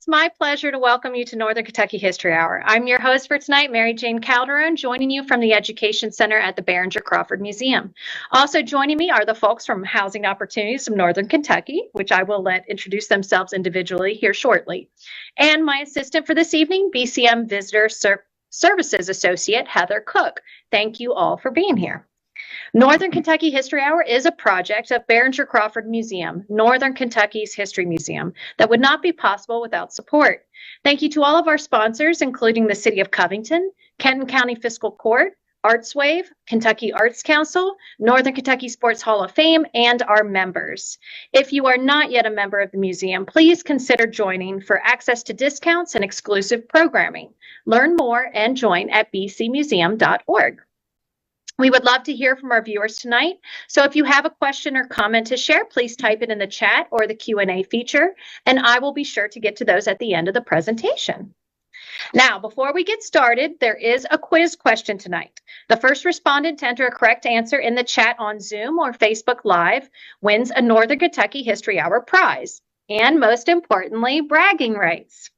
It's my pleasure to welcome you to Northern Kentucky History Hour. I'm your host for tonight, Mary Jane Calderon, joining you from the Education Center at the Behringer-Crawford Museum. Also joining me are the folks from Housing Opportunities of Northern Kentucky, which I will let introduce themselves individually here shortly. And my assistant for this evening, BCM Visitor Services Associate, Heather Cook. Thank you all for being here. Northern Kentucky History Hour is a project of Behringer-Crawford Museum, Northern Kentucky's history museum, that would not be possible without support. Thank you to all of our sponsors, including the City of Covington, Kenton County Fiscal Court, ArtsWave, Kentucky Arts Council, Northern Kentucky Sports Hall of Fame, and our members. If you are not yet a member of the museum, please consider joining for access to discounts and exclusive programming. Learn more and join at bcmuseum.org. We would love to hear from our viewers tonight. So if you have a question or comment to share, please type it in the chat or the Q&A feature, and I will be sure to get to those at the end of the presentation. Now, before we get started, there is a quiz question tonight. The first respondent to enter a correct answer in the chat on Zoom or Facebook Live wins a Northern Kentucky History Hour prize, and most importantly, bragging rights.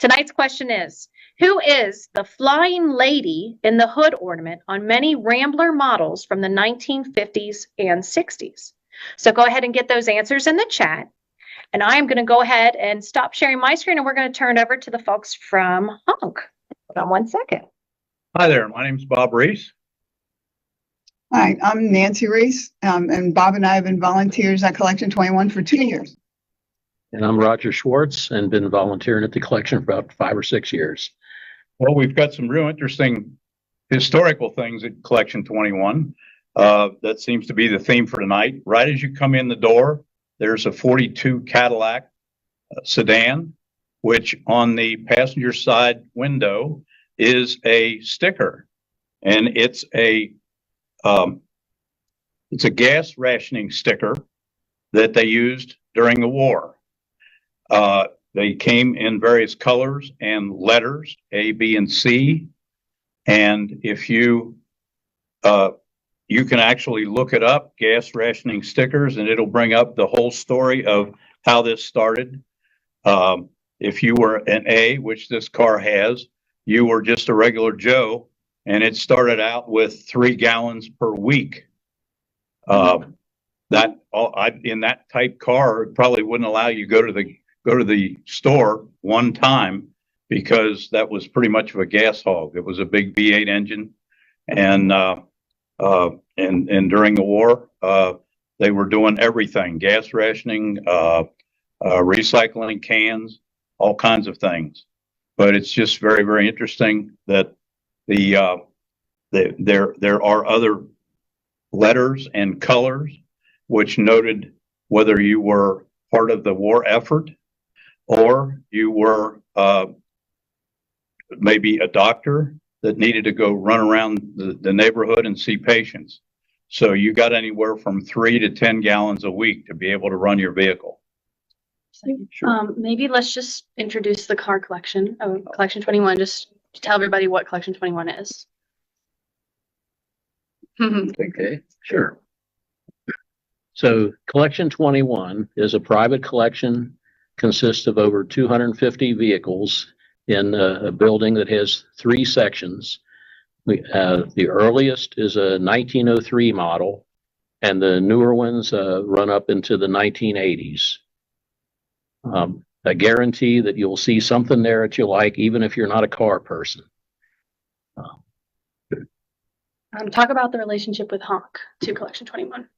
Tonight's question is, who is the flying lady in the hood ornament on many Rambler models from the 1950s and 60s? So go ahead and get those answers in the chat. And I'm going to go ahead and stop sharing my screen, and we're going to turn it over to the folks from HONK. Hold on one second. Hi there, my name is Bob Reese. Hi, I'm Nancy Reese, and Bob and I have been volunteers at Collection 21 for 2 years. And I'm Roger Schwartz and been volunteering at the collection for about 5 or 6 years. Well, we've got some real interesting historical things at Collection 21. That seems to be the theme for tonight. Right as you come in the door, there's a 42 Cadillac sedan, which on the passenger side window is a sticker. And it's a gas rationing sticker that they used during the war. They came in various colors and letters, A, B, and C. And if you can actually look it up, gas rationing stickers, and it'll bring up the whole story of how this started. If you were an A, which this car has, you were just a regular Joe, and it started out with 3 gallons per week. In that type car, it probably wouldn't allow you to go to the store one time, because that was pretty much of a gas hog. It was a big V8 engine, and during the war, they were doing everything: gas rationing, recycling cans, all kinds of things. But it's just very, very interesting that there are other letters and colors which noted whether you were part of the war effort, or you were maybe a doctor that needed to go run around the neighborhood and see patients. So you got anywhere from 3 to 10 gallons a week to be able to run your vehicle. Sure. Maybe let's just introduce the car collection of Collection 21. Just to tell everybody what Collection 21 is. Okay, sure. So Collection 21 is a private collection, consists of over 250 vehicles in a building that has 3 sections. The earliest is a 1903 model, and the newer ones run up into the 1980s. I guarantee that you'll see something there that you like, even if you're not a car person. Talk about the relationship with HONK to Collection 21.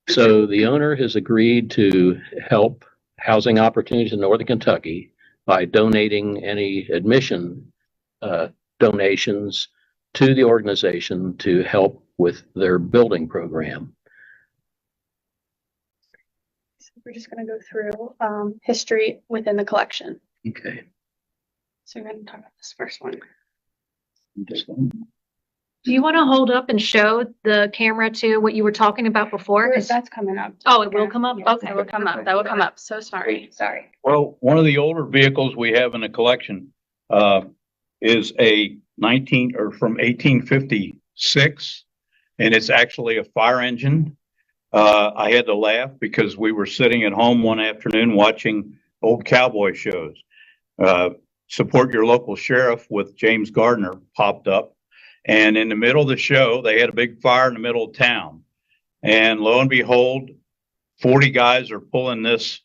So the owner has agreed to help Housing Opportunities in Northern Kentucky by donating any admission donations to the organization to help with their building program. So we're just going to go through history within the collection. Okay. So we're going to talk about this first one. This one. Do you want to hold up and show the camera to what you were talking about before? That's coming up. Oh, it will come up? Yes, Okay, it will come up. That will come up. So sorry. Sorry. Well, one of the older vehicles we have in the collection is a from 1856, and it's actually a fire engine. I had to laugh because we were sitting at home one afternoon watching old cowboy shows, Support Your Local Sheriff with James Gardner popped up. And in the middle of the show, they had a big fire in the middle of town. And lo and behold, 40 guys are pulling this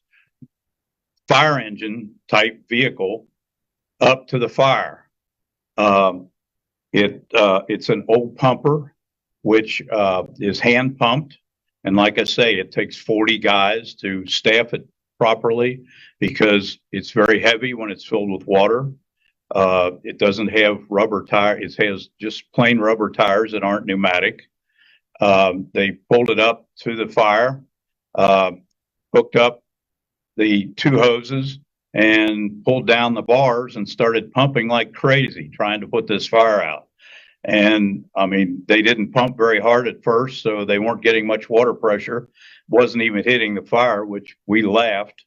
fire engine type vehicle up to the fire. It's an old pumper, which is hand pumped. And like I say, it takes 40 guys to staff it properly because it's very heavy when it's filled with water. It doesn't have rubber tires. It has just plain rubber tires that aren't pneumatic. They pulled it up to the fire, hooked up the two hoses and pulled down the bars and started pumping like crazy, trying to put this fire out. And I mean, they didn't pump very hard at first, so they weren't getting much water pressure, wasn't even hitting the fire, which we laughed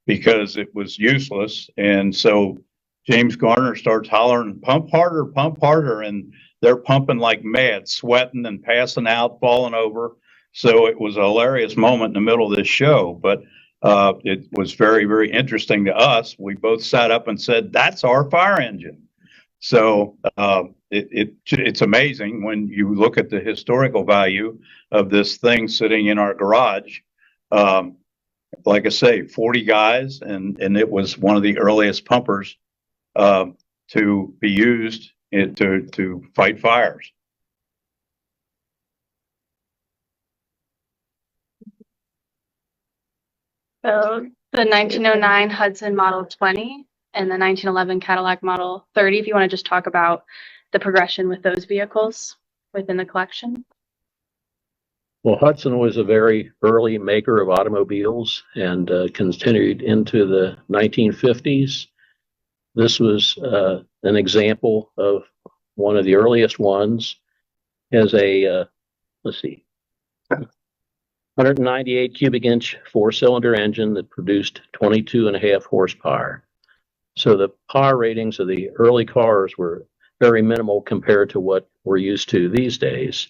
because it was useless. And so James Garner starts hollering, pump harder. And they're pumping like mad, sweating and passing out, falling over. So it was a hilarious moment in the middle of this show, but it was very, very interesting to us. We both sat up and said, that's our fire engine. So it's amazing when you look at the historical value of this thing sitting in our garage. Like I say, 40 guys, and it was one of the earliest pumpers to be used to fight fires. So the 1909 Hudson Model 20 and the 1911 Cadillac Model 30, if you want to just talk about the progression with those vehicles within the collection. Well, Hudson was a very early maker of automobiles and continued into the 1950s. This was an example of one of the earliest ones. As a, let's see, 198 cubic inch four-cylinder engine that produced 22.5 horsepower. So the power ratings of the early cars were very minimal compared to what we're used to these days.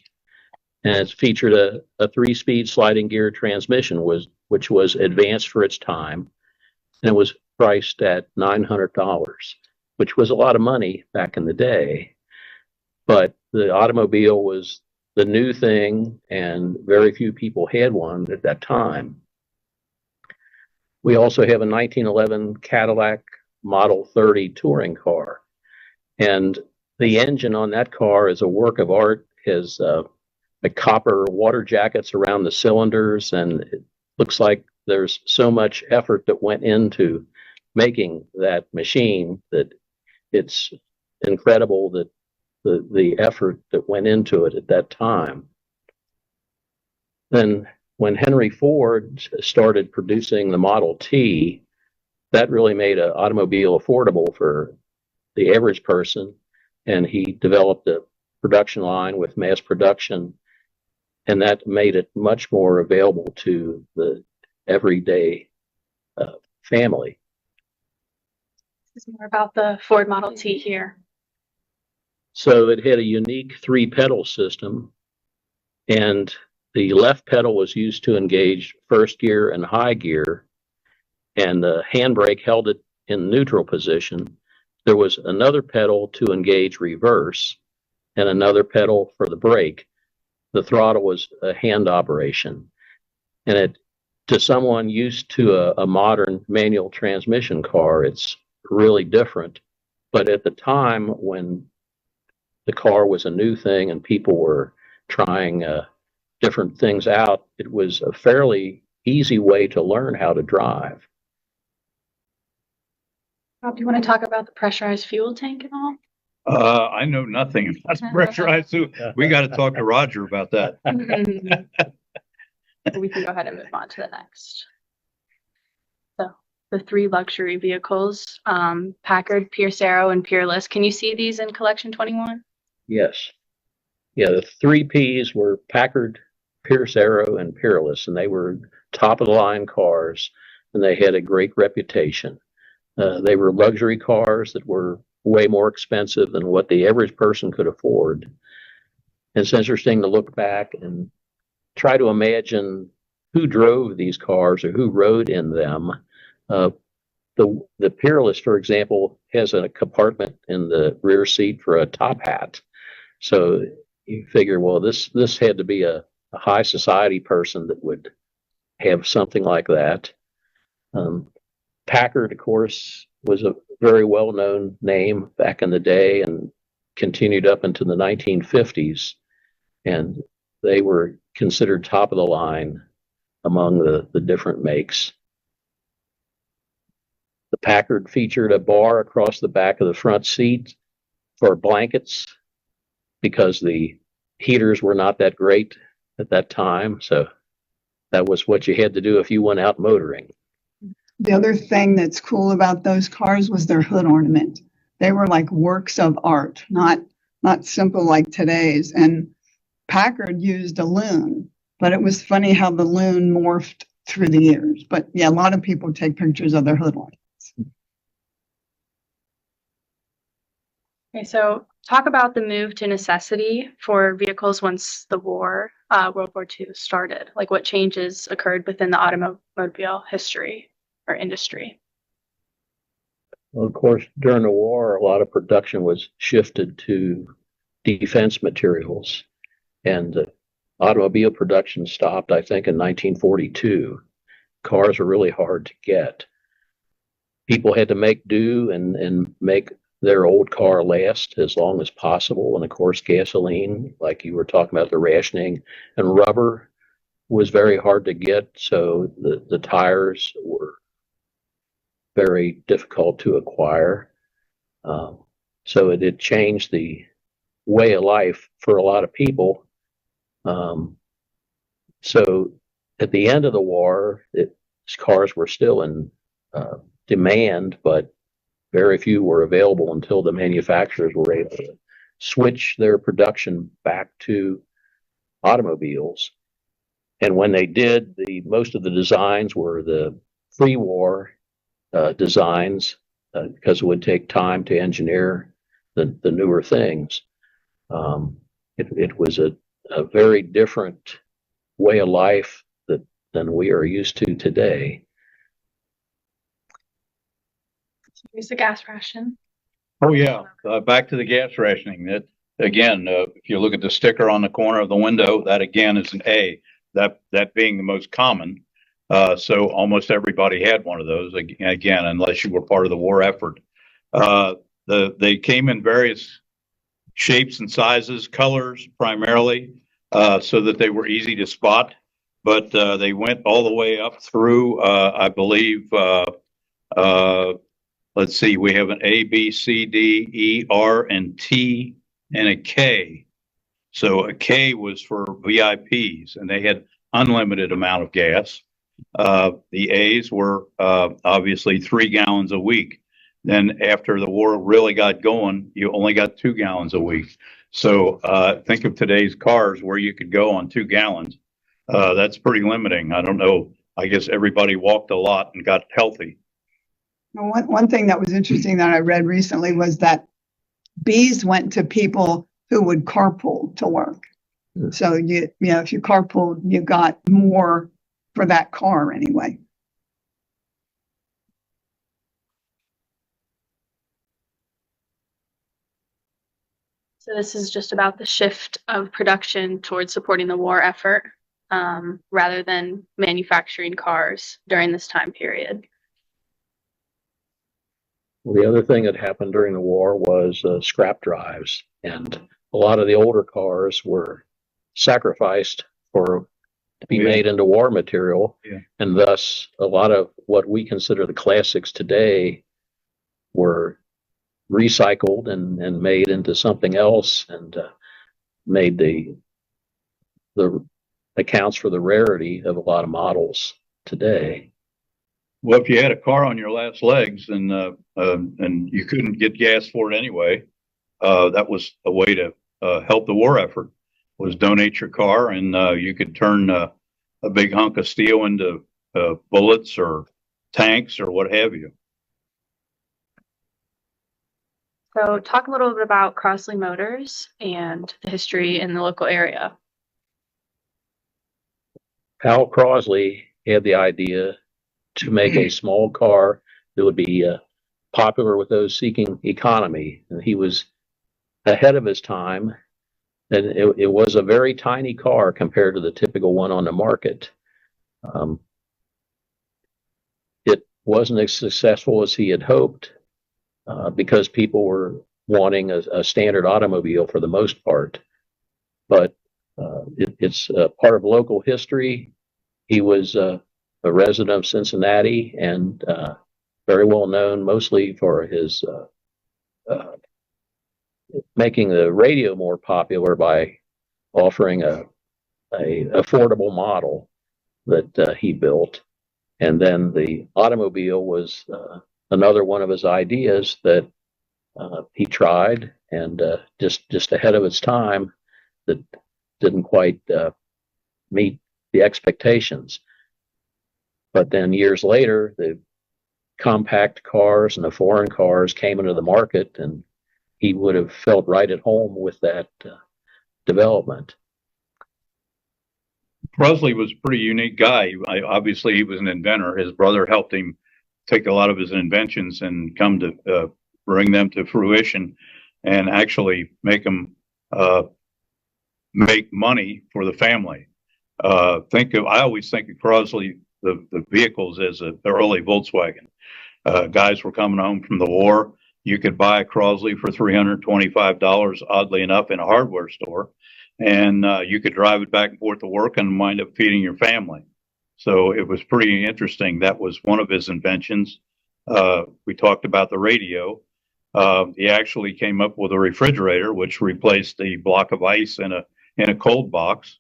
And it featured a 3-speed sliding gear transmission, which was advanced for its time. And it was priced at $900, which was a lot of money back in the day. But the automobile was the new thing, and very few people had one at that time. We also have a 1911 Cadillac Model 30 touring car. And the engine on that car is a work of art, has the copper water jackets around the cylinders, and it looks like there's so much effort that went into making that machine that it's incredible that the effort that went into it at that time. Then when Henry Ford started producing the Model T, that really made an automobile affordable for the average person, and he developed a production line with mass production, and that made it much more available to the everyday family. This is more about the Ford Model T here. So it had a unique 3-pedal system, and the left pedal was used to engage first gear and high gear, and the handbrake held it in neutral position. There was another pedal to engage reverse and another pedal for the brake. The throttle was a hand operation. And to someone used to a modern manual transmission car, it's really different. But at the time when the car was a new thing and people were trying different things out, it was a fairly easy way to learn how to drive. Rob, do you want to talk about the pressurized fuel tank at all? I know nothing about pressurized. We got to talk to Roger about that. We can go ahead and move on to the next. So the 3 luxury vehicles, Packard, Pierce Arrow, and Peerless. Can you see these in Collection 21? Yes. Yeah, the 3 Ps were Packard, Pierce Arrow, and Peerless, and they were top-of-the-line cars, and they had a great reputation. They were luxury cars that were way more expensive than what the average person could afford. And it's interesting to look back and try to imagine who drove these cars or who rode in them. the Peerless, for example, has a compartment in the rear seat for a top hat. So you figure, well, this had to be a high society person that would have something like that. Packard, of course, was a very well-known name back in the day and continued up into the 1950s. And they were considered top of the line among the different makes. The Packard featured a bar across the back of the front seat for blankets because the heaters were not that great at that time. So that was what you had to do if you went out motoring. The other thing that's cool about those cars was their hood ornament. They were like works of art, not simple like today's. And Packard used a loon, but it was funny how the loon morphed through the years. But yeah, a lot of people take pictures of their hood ornaments. Okay, so talk about the move to necessity for vehicles once the war, World War II started. Like what changes occurred within the automobile history or industry? Well, of course, during the war, a lot of production was shifted to defense materials, and automobile production stopped, I think, in 1942. Cars were really hard to get. People had to make do and make their old car last as long as possible. And of course, gasoline, like you were talking about, the rationing, and rubber was very hard to get. So the tires were very difficult to acquire. So it did change the way of life for a lot of people. So at the end of the war, cars were still in demand, but very few were available until the manufacturers were able to switch their production back to automobiles. And when they did, most of the designs were the pre-war designs because it would take time to engineer the newer things. It was a very different way of life than we are used to today. Use the gas ration. Oh, yeah. Back to the gas rationing. That again, if you look at the sticker on the corner of the window, that again is an A, that being the most common. So almost everybody had one of those, again, unless you were part of the war effort. They came in various shapes and sizes, colors primarily, so that they were easy to spot. But they went all the way up through, I believe, let's see, we have an A, B, C, D, E, R, and T, and a K. So a K was for VIPs, and they had unlimited amount of gas. The A's were obviously 3 gallons a week. Then after the war really got going, you only got 2 gallons a week. So think of today's cars where you could go on 2 gallons. That's pretty limiting. I don't know. I guess everybody walked a lot and got healthy. One thing that was interesting that I read recently was that B's went to people who would carpool to work. So you know, if you carpooled, you got more for that car anyway. So this is just about the shift of production towards supporting the war effort, rather than manufacturing cars during this time period. The other thing that happened during the war was scrap drives, and a lot of the older cars were sacrificed to be made into war material, and thus a lot of what we consider the classics today were recycled and made into something else, and made the accounts for the rarity of a lot of models today. Well, if you had a car on your last legs and you couldn't get gas for it anyway, that was a way to help the war effort, was donate your car, and you could turn a big hunk of steel into bullets or tanks or what have you. So talk a little bit about Crossley Motors and the history in the local area. Hal Crossley had the idea to make a small car would be popular with those seeking economy. And he was ahead of his time, and it was a very tiny car compared to the typical one on the market. It wasn't as successful as he had hoped because people were wanting a standard automobile for the most part. But it's part of local history. He was a resident of Cincinnati and very well known mostly for his making the radio more popular by offering a affordable model that he built. And then the automobile was another one of his ideas that he tried, and just ahead of its time, that didn't quite meet the expectations. But then years later, the compact cars and the foreign cars came into the market, and he would have felt right at home with that development. Crosley was a pretty unique guy. Obviously, he was an inventor. His brother helped him take a lot of his inventions and come to bring them to fruition and actually make them make money for the family. I always think of Crosley, the vehicles, as the early Volkswagen. Guys were coming home from the war. You could buy a Crosley for $325, oddly enough, in a hardware store. And you could drive it back and forth to work and wind up feeding your family. So it was pretty interesting. That was one of his inventions. We talked about the radio. He actually came up with a refrigerator, which replaced the block of ice in a cold box.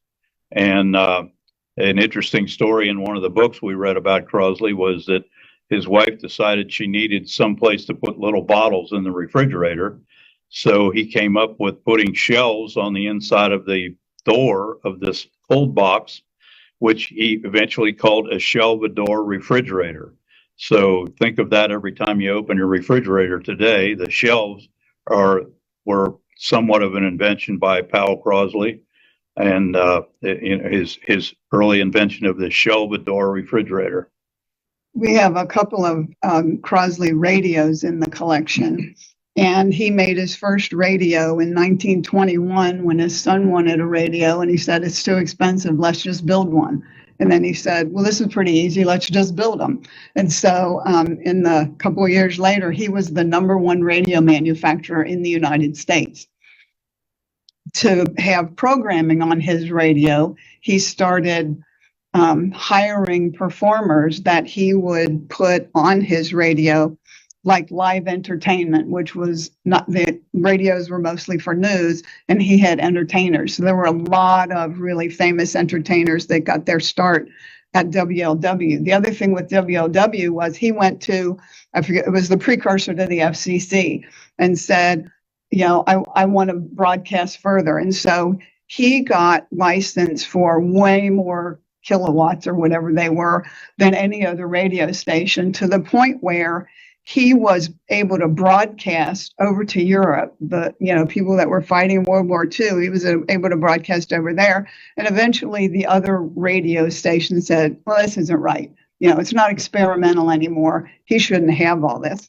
And an interesting story in one of the books we read about Crosley was that his wife decided she needed some place to put little bottles in the refrigerator. So he came up with putting shelves on the inside of the door of this cold box, which he eventually called a shelvador refrigerator. So think of that every time you open your refrigerator today. The shelves were somewhat of an invention by Powell Crosley, and his early invention of the shelvador refrigerator. We have a couple of Crosley radios in the collection. And he made his first radio in 1921 when his son wanted a radio, and he said, it's too expensive, let's just build one. And then he said, well, this is pretty easy, let's just build them. And so in the couple of years later, he was the #1 radio manufacturer in the United States. To have programming on his radio, he started hiring performers that he would put on his radio, like live entertainment, which was not, the radios were mostly for news, and he had entertainers. So there were a lot of really famous entertainers that got their start at WLW. The other thing with WLW was he went to, I forget, it was the precursor to the FCC, and said, I want to broadcast further. And so he got licensed for way more kilowatts or whatever they were than any other radio station, to the point where he was able to broadcast over to Europe. The people that were fighting World War II, he was able to broadcast over there. And eventually the other radio stations said, well, this isn't right. It's not experimental anymore. He shouldn't have all this.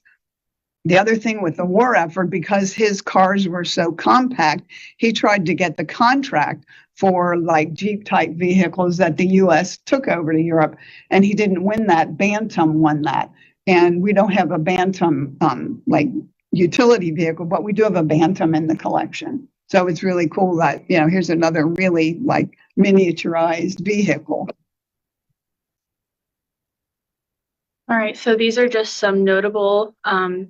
The other thing with the war effort, because his cars were so compact, he tried to get the contract for like Jeep type vehicles that the U.S. took over to Europe. And he didn't win that. Bantam won that. And we don't have a Bantam like utility vehicle, but we do have a Bantam in the collection. So it's really cool that, here's another really like miniaturized vehicle. All right, so these are just some notable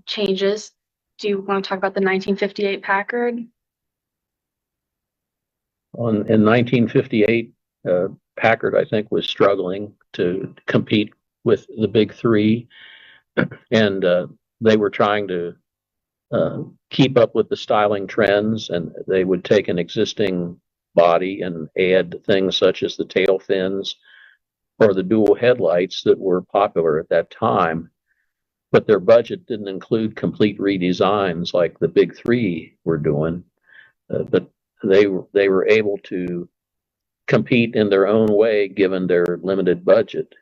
changes. Do you want to talk about the 1958 Packard? In 1958, Packard, I think, was struggling to compete with the big three, and they were trying to keep up with the styling trends, and they would take an existing body and add things such as the tail fins or the dual headlights that were popular at that time. But their budget didn't include complete redesigns like the big three were doing. But they were able to compete in their own way given their limited budget.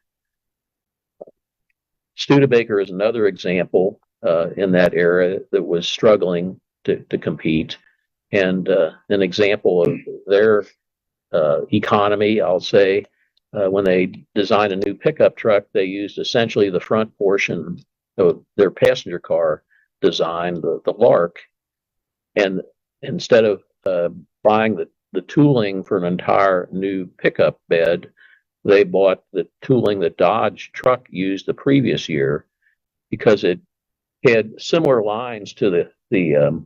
Studebaker is another example in that era that was struggling to compete, and an example of their economy, I'll say. When they designed a new pickup truck, they used essentially the front portion of their passenger car design, the Lark, and instead of buying the tooling for an entire new pickup bed, they bought the tooling that Dodge truck used the previous year because it had similar lines to the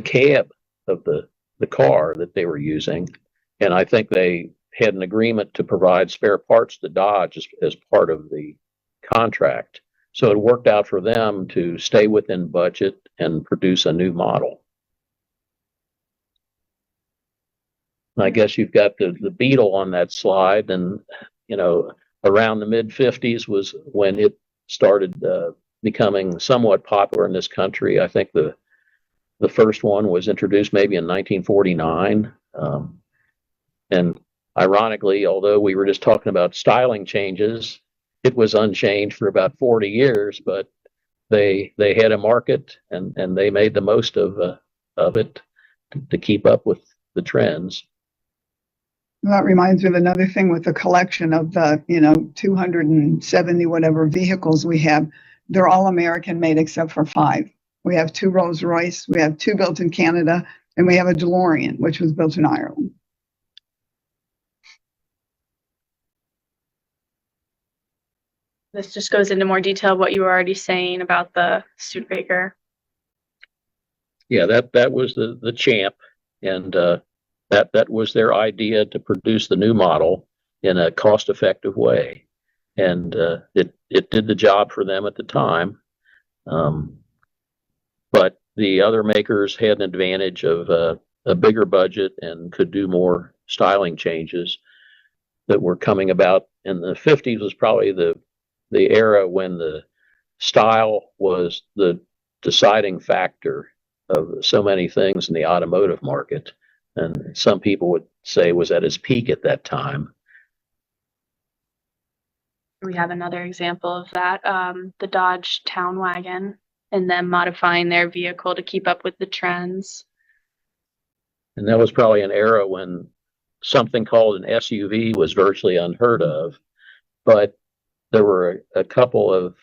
cab of the car that they were using, and I think they had an agreement to provide spare parts to Dodge as part of the contract. So it worked out for them to stay within budget and produce a new model. And I guess you've got the Beetle on that slide, and around the mid 50s was when it started becoming somewhat popular in this country. I think the first one was introduced maybe in 1949. And ironically, although we were just talking about styling changes, it was unchanged for about 40 years, but they had a market, and they made the most of it to keep up with the trends. That reminds me of another thing with the collection of the 270 whatever vehicles we have. They're all American made except for 5. We have 2 Rolls Royce, we have 2 built in Canada, and we have a DeLorean, which was built in Ireland. This just goes into more detail of what you were already saying about the Studebaker. Yeah, that was the Champ, and that was their idea to produce the new model in a cost-effective way, and it did the job for them at the time. But the other makers had an advantage of a bigger budget and could do more styling changes that were coming about. In the 50s was probably the era when the style was the deciding factor of so many things in the automotive market, and some people would say was at its peak at that time. We have another example of that, the Dodge Town Wagon, and them modifying their vehicle to keep up with the trends. And that was probably an era when something called an SUV was virtually unheard of, but there were a couple of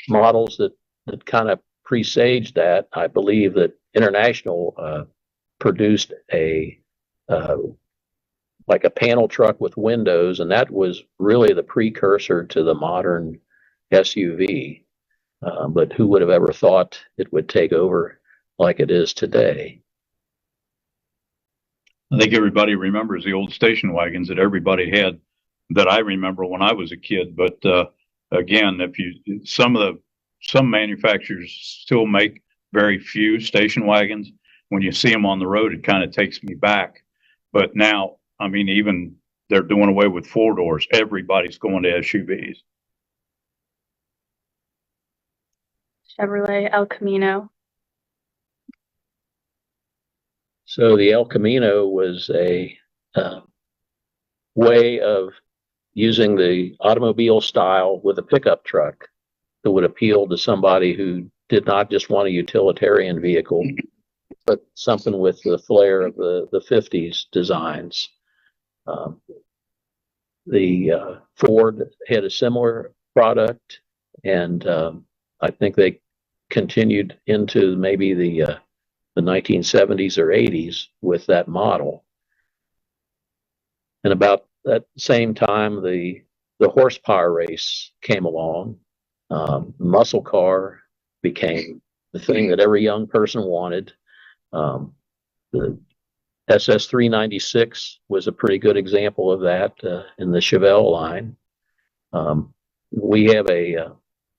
models that kind of presaged that. I believe that International produced like a panel truck with windows, and that was really the precursor to the modern SUV. But who would have ever thought it would take over like it is today? I think everybody remembers the old station wagons that everybody had, that I remember when I was a kid. But again, some manufacturers still make very few station wagons. When you see them on the road, it kind of takes me back. But now, I mean, even they're doing away with 4 doors. Everybody's going to SUVs. Chevrolet El Camino. So the El Camino was a way of using the automobile style with a pickup truck that would appeal to somebody who did not just want a utilitarian vehicle, but something with the flair of the 50s designs. The Ford had a similar product, and I think they continued into maybe the 1970s or 80s with that model. And about that same time, the horsepower race came along. Muscle car became the thing that every young person wanted. The SS 396 was a pretty good example of that in the Chevelle line. We have a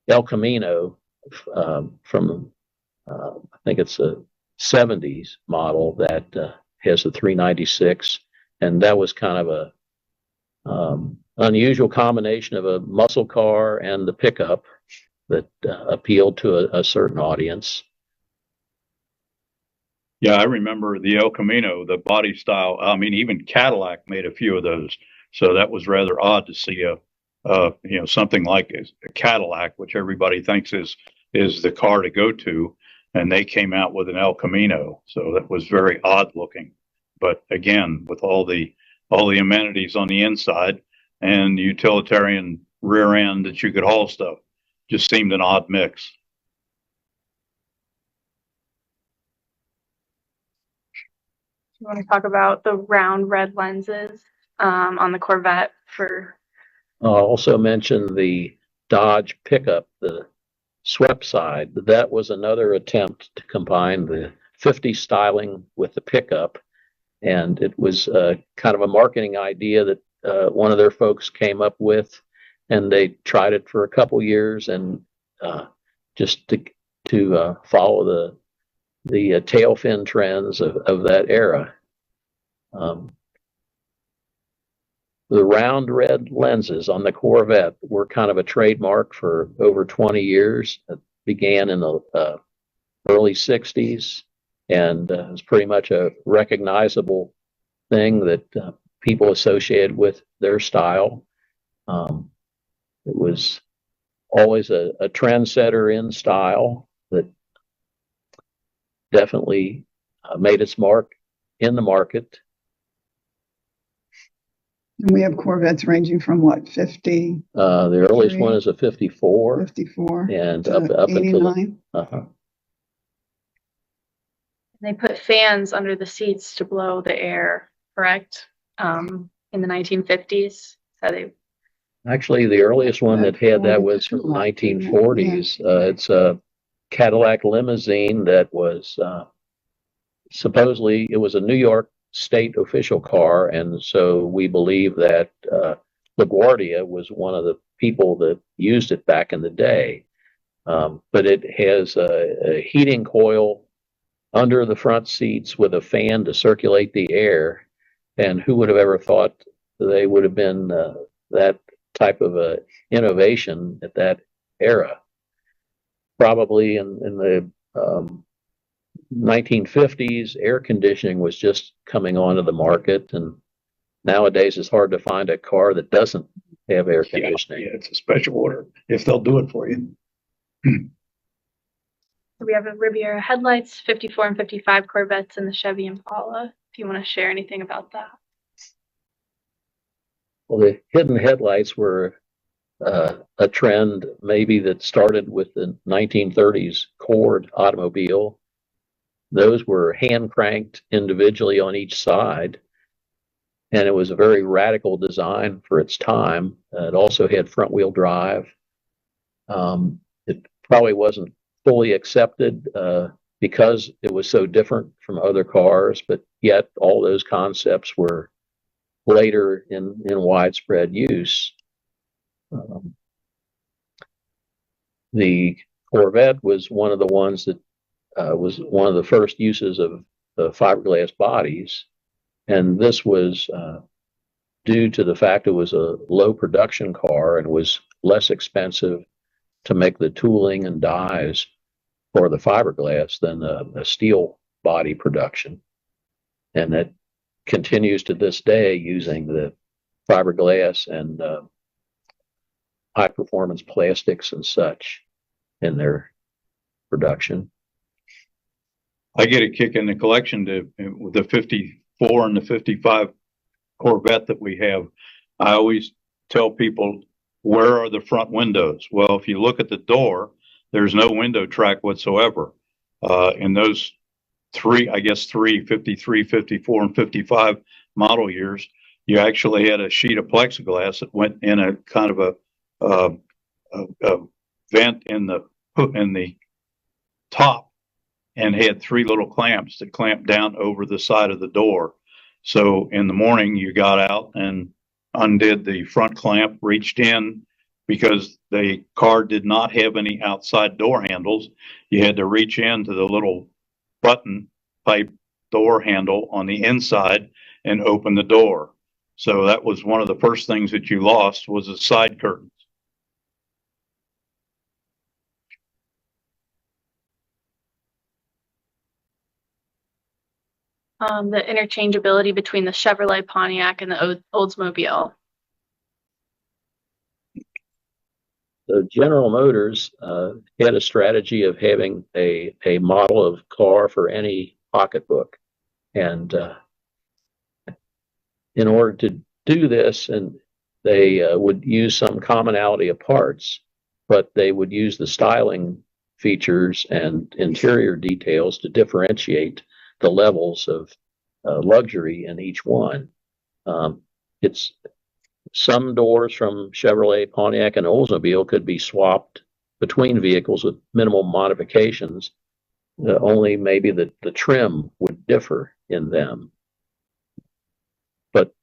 El Camino from I think it's a 70s model that has a 396, and that was kind of a unusual combination of a muscle car and the pickup that appealed to a certain audience. Yeah, I remember the El Camino, the body style. I mean, even Cadillac made a few of those. So that was rather odd to see something like a Cadillac, which everybody thinks is the car to go to, and they came out with an El Camino. So that was very odd looking. But again, with all the amenities on the inside and utilitarian rear end that you could haul stuff, just seemed an odd mix. You want to talk about the round red lenses on the Corvette for? I'll also mention the Dodge pickup, the swept side. That was another attempt to combine the 50 styling with the pickup. And it was kind of a marketing idea that one of their folks came up with, and they tried it for a couple years, and just to follow the tail fin trends of that era. The round red lenses on the Corvette were kind of a trademark for over 20 years. It began in the early 60s, and it was pretty much a recognizable thing that people associated with their style. It was always a trendsetter in style that definitely made its mark in the market. And we have Corvettes ranging from what, 50? The earliest one is a 54. 54. And to up until 89. They put fans under the seats to blow the air, correct? In the 1950s. So Actually, the earliest one that had that was from the 1940s. It's a Cadillac limousine that was supposedly, it was a New York state official car, and so we believe that LaGuardia was one of the people that used it back in the day. But it has a heating coil under the front seats with a fan to circulate the air, and who would have ever thought they would have been that type of a innovation at that era? Probably in the 1950s, air conditioning was just coming onto the market, and nowadays it's hard to find a car that doesn't have air conditioning. Yeah, it's a special order if they'll do it for you. So we have a Riviera headlights, 54 and 55 Corvettes, and the Chevy Impala. If you want to share anything about that. Well, the hidden headlights were a trend maybe that started with the 1930s Cord automobile. Those were hand cranked individually on each side, and it was a very radical design for its time. It also had front wheel drive. It probably wasn't fully accepted because it was so different from other cars, but yet all those concepts were later in widespread use. The Corvette was one of the ones that was one of the first uses of the fiberglass bodies, and this was due to the fact it was a low production car and was less expensive to make the tooling and dies for the fiberglass than a steel body production. And that continues to this day using the fiberglass and high performance plastics and such in their production. I get a kick in the collection with the 54 and the 55 Corvette that we have. I always tell people, where are the front windows? Well, if you look at the door, there's no window track whatsoever. In those three, 53, 54, and 55 model years, you actually had a sheet of plexiglass that went in a kind of a vent in the top, and had three little clamps that clamped down over the side of the door. So in the morning, you got out and undid the front clamp, reached in, because the car did not have any outside door handles. You had to reach into the little button type door handle on the inside and open the door. So that was one of the first things that you lost, was the side curtains. The interchangeability between the Chevrolet Pontiac and the Oldsmobile. So General Motors had a strategy of having a model of car for any pocketbook. And in order to do this, and they would use some commonality of parts, but they would use the styling features and interior details to differentiate the levels of luxury in each one. It's some doors from Chevrolet, Pontiac, and Oldsmobile could be swapped between vehicles with minimal modifications. Only maybe the trim would differ in them. But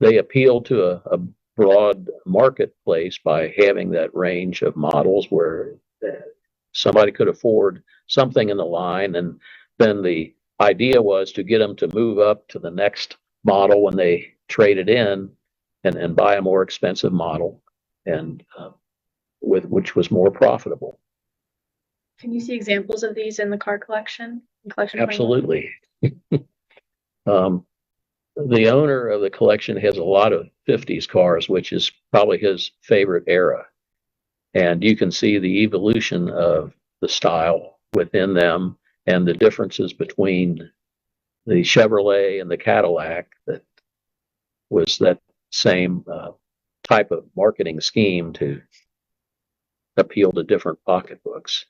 they appeal to a broad marketplace by having that range of models where somebody could afford something in the line, and then the idea was to get them to move up to the next model when they traded in and buy a more expensive model, and which was more profitable. Can you see examples of these in the car collection? Absolutely. The owner of the collection has a lot of 50s cars, which is probably his favorite era. And you can see the evolution of the style within them and the differences between the Chevrolet and the Cadillac. That was that same type of marketing scheme to appeal to different pocketbooks.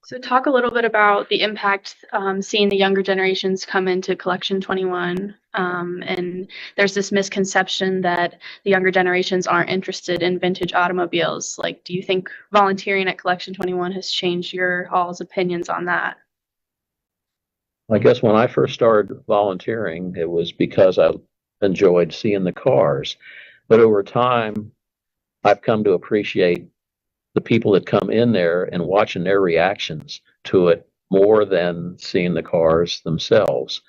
So talk a little bit about the impact seeing the younger generations come into Collection 21. And there's this misconception that the younger generations aren't interested in vintage automobiles. Like, do you think volunteering at Collection 21 has changed your all's opinions on that? I guess when I first started volunteering, it was because I enjoyed seeing the cars. But over time, I've come to appreciate the people that come in there and watching their reactions to it more than seeing the cars themselves.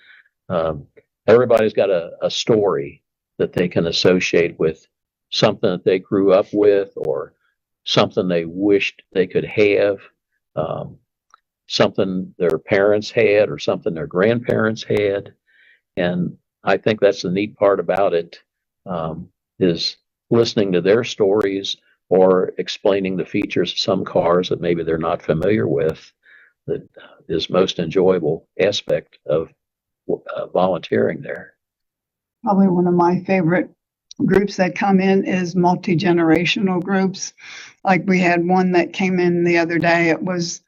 Everybody's got a story that they can associate with something that they grew up with, or something they wished they could have, something their parents had, or something their grandparents had. And I think that's the neat part about it, is listening to their stories, or explaining the features of some cars that maybe they're not familiar with. That is most enjoyable aspect of volunteering there. Probably one of my favorite groups that come in is multi-generational groups. Like we had one that came in the other day. It was,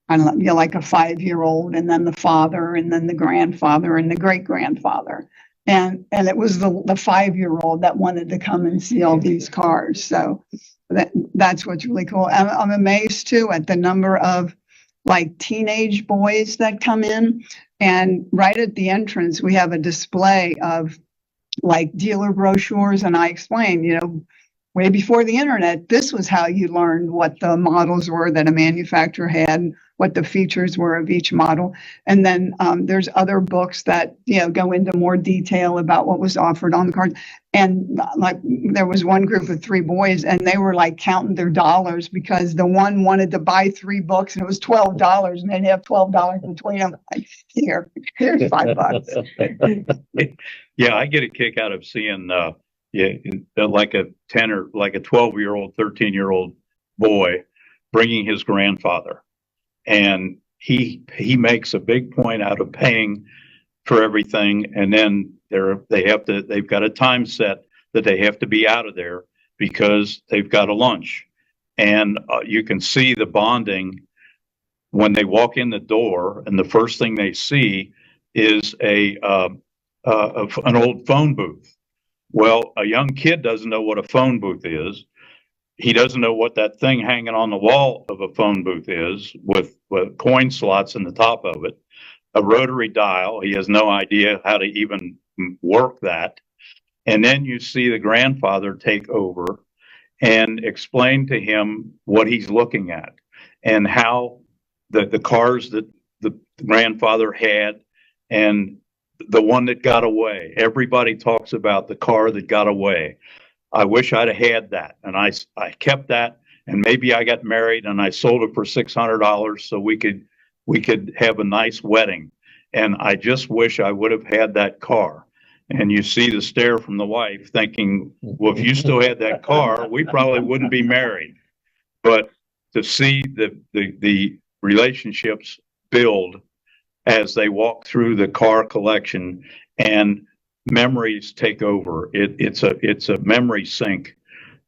I don't know, like a 5-year-old, and then the father, and then the grandfather, and the great-grandfather. And it was the 5-year-old that wanted to come and see all these cars. So that's what's really cool. I'm amazed too at the number of like teenage boys that come in, and right at the entrance we have a display of like dealer brochures, and I explain, way before the internet, this was how you learned what the models were that a manufacturer had, what the features were of each model. And then there's other books that, go into more detail about what was offered on the cars. And like there was one group of 3 boys, and they were like counting their dollars because the one wanted to buy 3 books, and it was $12, and they'd have $12 between them. Like, here's $5. Yeah, I get a kick out of seeing like a 10 or like a 12-year-old, 13-year-old boy bringing his grandfather, and he makes a big point out of paying for everything, and then they've got a time set that they have to be out of there because they've got a lunch, and you can see the bonding when they walk in the door, and the first thing they see is an old phone booth. Well, a young kid doesn't know what a phone booth is. He doesn't know what that thing hanging on the wall of a phone booth is with coin slots in the top of it, a rotary dial. He has no idea how to even work that. And then you see the grandfather take over and explain to him what he's looking at and how the cars that the grandfather had and the one that got away. Everybody talks about the car that got away. I wish I'd have had that, and I kept that, and maybe I got married and I sold it for $600 so we could have a nice wedding. And I just wish I would have had that car. And you see the stare from the wife thinking, well, if you still had that car, we probably wouldn't be married. But to see the relationships build as they walk through the car collection and memories take over, it's a memory sync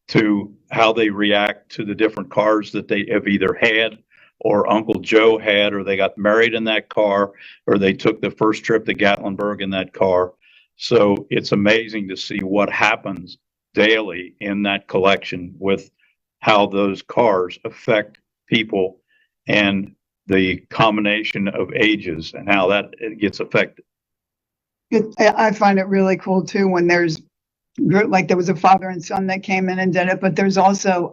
to how they react to the different cars that they have either had or Uncle Joe had, or they got married in that car, or they took the first trip to Gatlinburg in that car. So it's amazing to see what happens daily in that collection with how those cars affect people and the combination of ages and how that gets affected. I find it really cool too when there's like there was a father and son that came in and did it, but there's also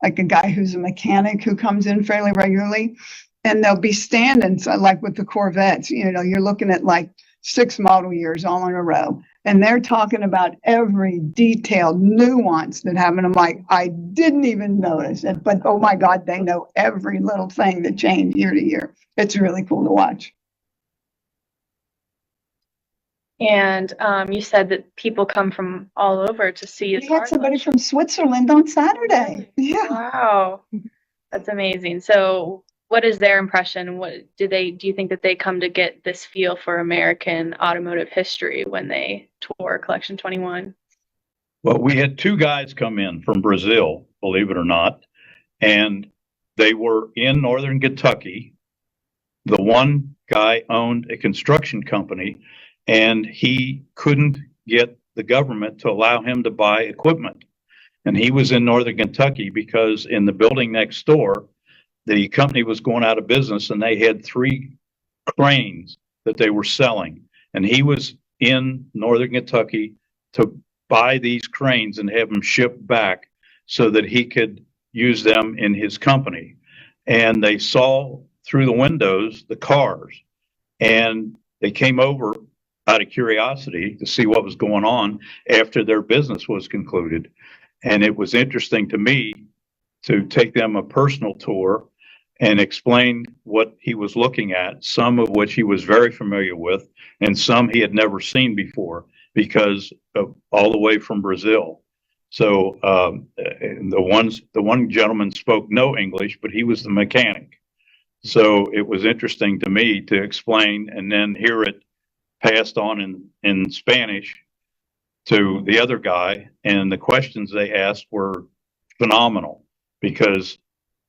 like a guy who's a mechanic who comes in fairly regularly, and they'll be standing, so like with the Corvettes, you know, you're looking at like 6 model years all in a row, and they're talking about every detailed nuance that happened. I'm like, I didn't even notice it, but oh my God, they know every little thing that changed year to year. It's really cool to watch. And you said that people come from all over to see. We had somebody from Switzerland on Saturday. Yeah. Wow, that's amazing. So, what is their impression? What do you think that they come to get this feel for American automotive history when they tour Collection 21? Well, we had 2 guys come in from Brazil, believe it or not, and they were in northern Kentucky. The one guy owned a construction company, and he couldn't get the government to allow him to buy equipment. And he was in northern Kentucky because in the building next door, the company was going out of business, and they had 3 cranes that they were selling. And he was in northern Kentucky to buy these cranes and have them shipped back so that he could use them in his company. And they saw through the windows the cars, and they came over out of curiosity to see what was going on after their business was concluded. And it was interesting to me to take them a personal tour and explain what he was looking at, some of which he was very familiar with, and some he had never seen before because of all the way from Brazil. So the one gentleman spoke no English, but he was the mechanic. So it was interesting to me to explain and then hear it passed on in Spanish to the other guy. And the questions they asked were phenomenal because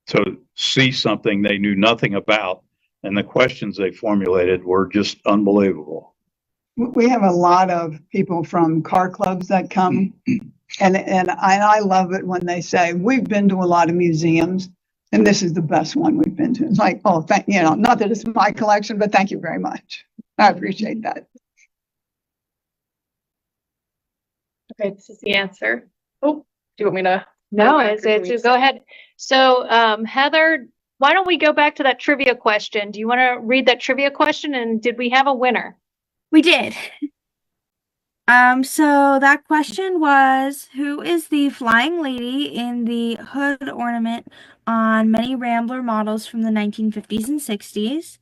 to see something they knew nothing about and the questions they formulated were just unbelievable. We have a lot of people from car clubs that come, and I love it when they say, we've been to a lot of museums, and this is the best one we've been to. It's like, oh, not that it's my collection, but thank you very much. I appreciate that. Okay, this is the answer. Oh, do you want me to? No, it's go ahead. So, Heather, why don't we go back to that trivia question? Do you want to read that trivia question? And did we have a winner? We did. So that question was, who is the flying lady in the hood ornament on many Rambler models from the 1950s and 60s?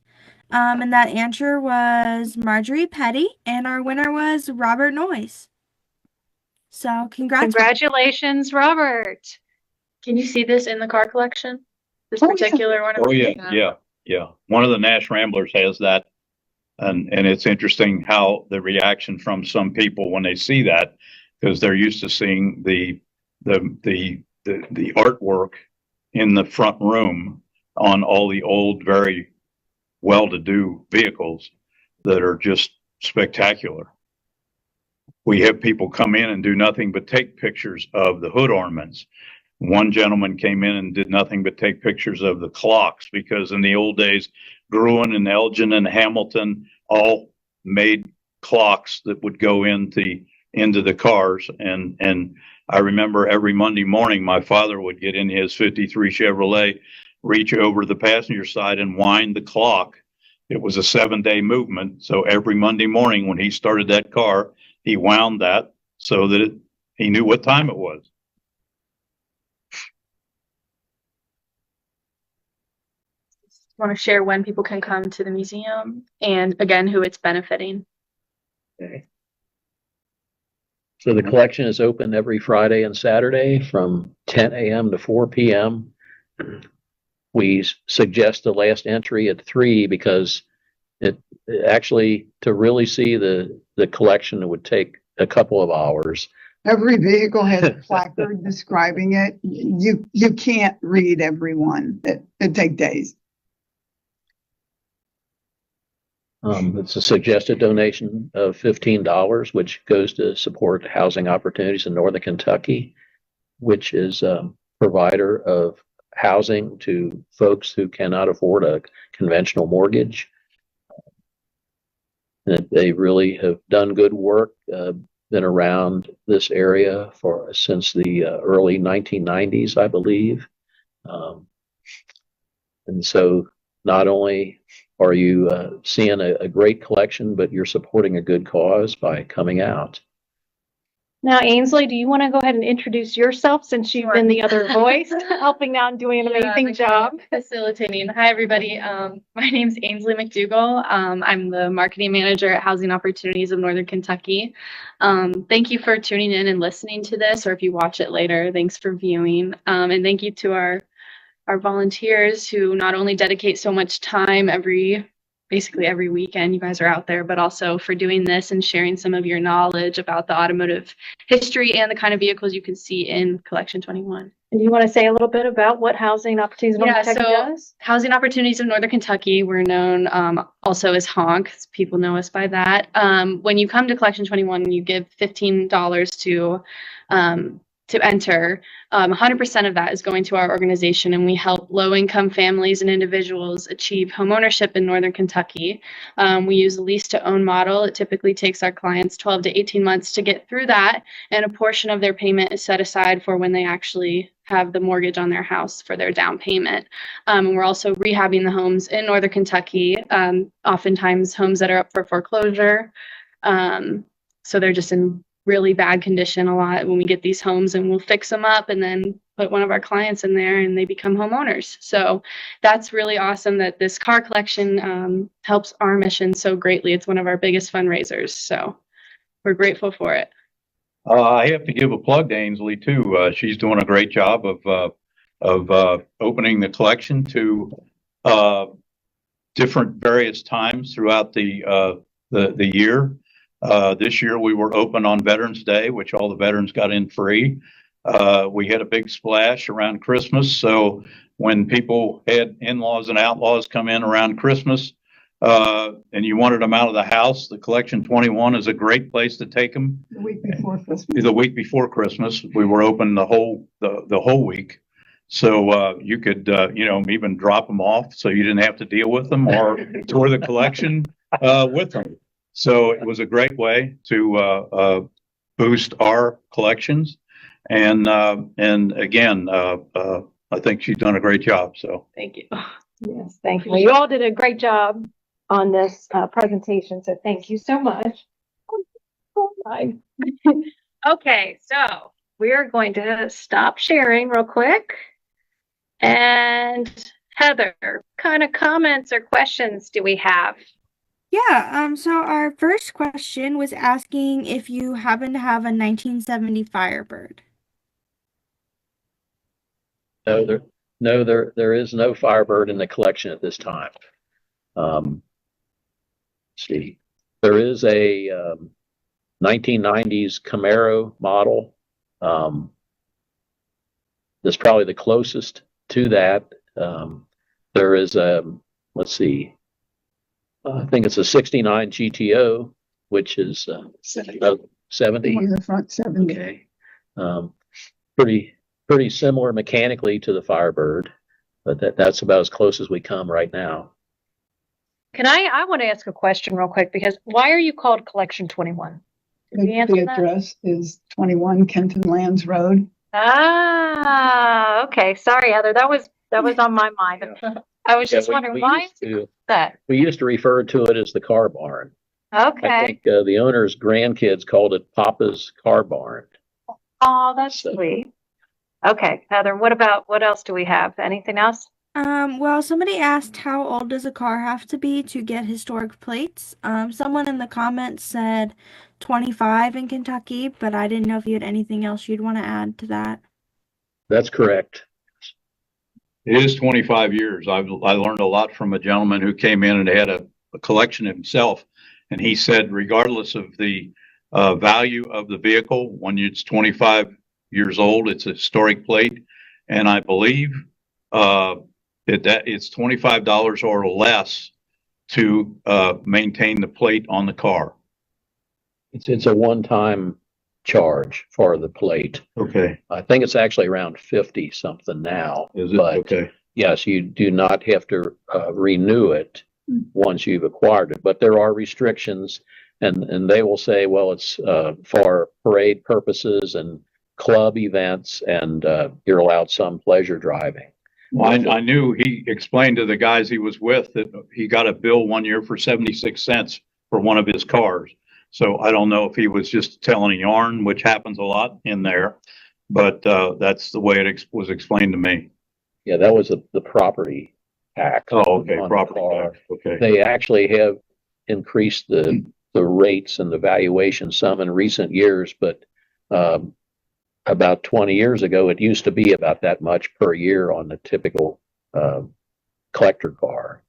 And that answer was Marjorie Petty, and our winner was Robert Noyes. So congratulations, Robert. Can you see this in the car collection? This particular one? Oh, yeah. One of the Nash Ramblers has that. And it's interesting how the reaction from some people when they see that, because they're used to seeing the artwork in the front room on all the old, very well-to-do vehicles that are just spectacular. We have people come in and do nothing but take pictures of the hood ornaments. One gentleman came in and did nothing but take pictures of the clocks because in the old days, Gruen and Elgin and Hamilton all made clocks that would go into the cars. And I remember every Monday morning, my father would get in his 53 Chevrolet, reach over the passenger side and wind the clock. It was a 7-day movement. So every Monday morning when he started that car, he wound that so that he knew what time it was. Want to share when people can come to the museum and again who it's benefiting? Okay. So the collection is open every Friday and Saturday from 10 a.m. to 4 p.m. We suggest the last entry at 3 because it actually, to really see the collection, it would take a couple of hours. Every vehicle has a placard describing it. You can't read every one. It take days. It's a suggested donation of $15, which goes to support housing opportunities in Northern Kentucky, which is a provider of housing to folks who cannot afford a conventional mortgage. And they really have done good work, been around this area since the early 1990s, I believe. And so not only are you seeing a great collection, but you're supporting a good cause by coming out. Now, Ainsley, do you want to go ahead and introduce yourself since you've been the other voice, helping out and doing an amazing job? Facilitating. Hi, everybody. My name's Ainsley McDougall. I'm the marketing manager at Housing Opportunities of Northern Kentucky. Thank you for tuning in and listening to this, or if you watch it later, thanks for viewing. And thank you to our volunteers who not only dedicate so much time basically every weekend you guys are out there, but also for doing this and sharing some of your knowledge about the automotive history and the kind of vehicles you can see in Collection 21. And you want to say a little bit about what Housing Opportunities of Northern Kentucky does? Housing Opportunities of Northern Kentucky, we're known also as HONK. People know us by that. When you come to Collection 21, you give $15 to enter. 100% of that is going to our organization, and we help low-income families and individuals achieve homeownership in Northern Kentucky. We use a lease-to-own model. It typically takes our clients 12 to 18 months to get through that, and a portion of their payment is set aside for when they actually have the mortgage on their house for their down payment. And we're also rehabbing the homes in Northern Kentucky, oftentimes homes that are up for foreclosure. So they're just in really bad condition a lot when we get these homes, and we'll fix them up and then put one of our clients in there and they become homeowners. So that's really awesome that this car collection helps our mission so greatly. It's one of our biggest fundraisers. So we're grateful for it. I have to give a plug to Ainsley too. She's doing a great job of opening the collection to different various times throughout the year. This year we were open on Veterans Day, which all the veterans got in free. We had a big splash around Christmas. So when people had in-laws and outlaws come in around Christmas, and you wanted them out of the house, the Collection 21 is a great place to take them. The week before Christmas. The week before Christmas, we were open the whole week. So you could, even drop them off so you didn't have to deal with them or tour the collection with them. So it was a great way to boost our collections. And again, I think she's done a great job. So Thank you. Yes, thank you. Well, you all did a great job on this presentation, so thank you so much. Okay, so we're going to stop sharing real quick. And Heather, what kind of comments or questions do we have? Yeah, so our first question was asking if you happen to have a 1970 Firebird. No, there is no Firebird in the collection at this time. Let's see, there is a 1990s Camaro model. That's probably the closest to that. There is let's see, I think it's a 69 GTO, which is 70. One in the front 70. Okay. Pretty similar mechanically to the Firebird, but that's about as close as we come right now. I want to ask a question real quick, because why are you called Collection 21? The address is 21 Kenton Lands Road. Ah, okay. Sorry, Heather. That was on my mind. I was just wondering why is that? We used to refer to it as the car barn. Okay. I think the owner's grandkids called it Papa's Car Barn. Oh, that's sweet. Okay, Heather, what else do we have? Anything else? Well, somebody asked how old does a car have to be to get historic plates? Someone in the comments said 25 in Kentucky, but I didn't know if you had anything else you'd want to add to that. That's correct. It is 25 years. I learned a lot from a gentleman who came in and had a collection himself. And he said, regardless of the value of the vehicle, when it's 25 years old, it's a historic plate. And I believe that it's $25 or less to maintain the plate on the car. It's a one-time charge for the plate. Okay. I think it's actually around 50 something now. Is it? But Okay. yes, you do not have to renew it once you've acquired it, but there are restrictions, and they will say, well, it's for parade purposes and club events, and you're allowed some pleasure driving. Well, I knew he explained to the guys he was with that he got a bill one year for 76 cents for one of his cars. So I don't know if he was just telling a yarn, which happens a lot in there, but that's the way it was explained to me. Yeah, that was the property tax. Oh, okay, on property the car. tax. Okay. They actually have increased the rates and the valuation some in recent years, but about 20 years ago, it used to be about that much per year on the typical collector car.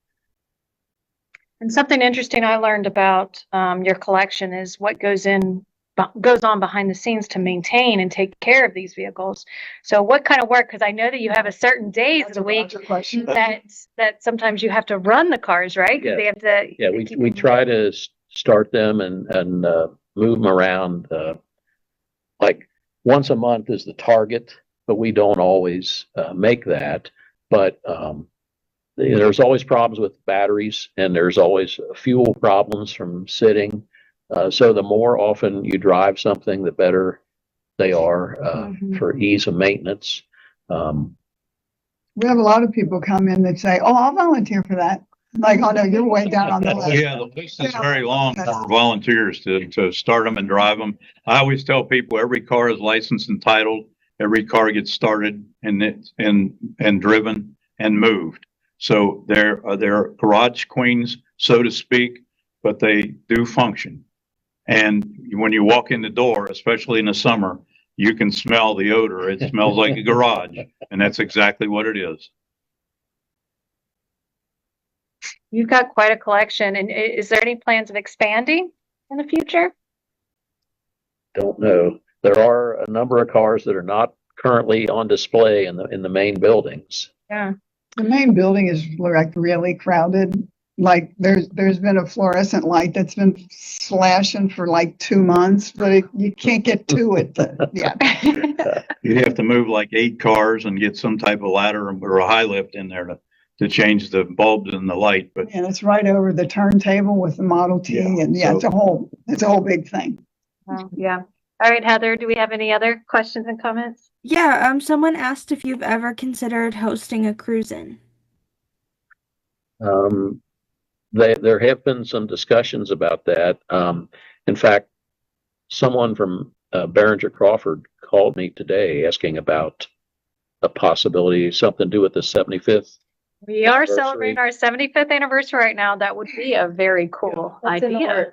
And something interesting I learned about your collection is what goes on behind the scenes to maintain and take care of these vehicles. So what kind of work, because I know that you have a certain days of the week that sometimes you have to run the cars, right? Yeah. They have to. Yeah, we try to start them and move them around. Like once a month is the target, but we don't always make that. But there's always problems with batteries, and there's always fuel problems from sitting. So the more often you drive something, the better they are for ease of maintenance. We have a lot of people come in that say, "Oh, I'll volunteer for that." Like, "Oh no, you're way down on the list." Yeah, the list is very long for volunteers to start them and drive them. I always tell people every car is licensed and titled. Every car gets started and driven and moved. So they're garage queens, so to speak, but they do function. And when you walk in the door, especially in the summer, you can smell the odor. It smells like a garage, and that's exactly what it is. You've got quite a collection. And is there any plans of expanding in the future? Don't know. There are a number of cars that are not currently on display in the main buildings. Yeah. The main building is like really crowded. Like there's been a fluorescent light that's been flashing for like 2 months, but you can't get to it. Yeah. You'd have to move like 8 cars and get some type of ladder or a high lift in there to change the bulbs and the light. But and it's right over the turntable with the Model T, and it's a whole big thing. Yeah. All right, Heather, do we have any other questions and comments? Yeah, someone asked if you've ever considered hosting a cruise-in. There have been some discussions about that. In fact, someone from Behringer-Crawford called me today asking about a possibility, something to do with the 75th. We are celebrating our 75th anniversary right now. That would be a very cool idea.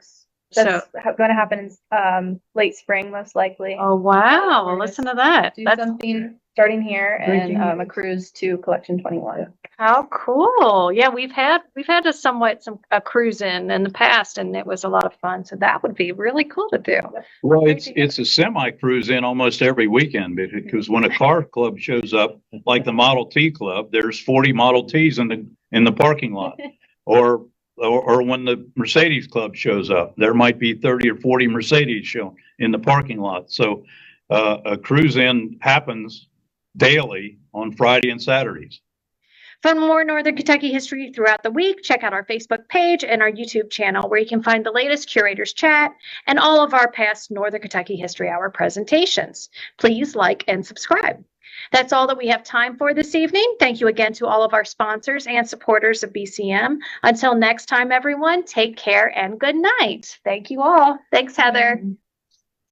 That's going to happen in late spring, most likely. Oh, wow. Listen to that. Do something starting here and a cruise to Collection 21. How cool. Yeah, we've had a cruise in the past, and it was a lot of fun. So that would be really cool to do. Well, it's a semi cruise in almost every weekend, because when a car club shows up, like the Model T Club, there's 40 Model Ts in the parking lot. Or when the Mercedes Club shows up, there might be 30 or 40 Mercedes shown in the parking lot. So a cruise in happens daily on Friday and Saturdays. For more Northern Kentucky history throughout the week, check out our Facebook page and our YouTube channel, where you can find the latest Curators Chat and all of our past Northern Kentucky History Hour presentations. Please like and subscribe. That's all that we have time for this evening. Thank you again to all of our sponsors and supporters of BCM. Until next time, everyone, take care and good night. Thank you all. Thanks, Heather.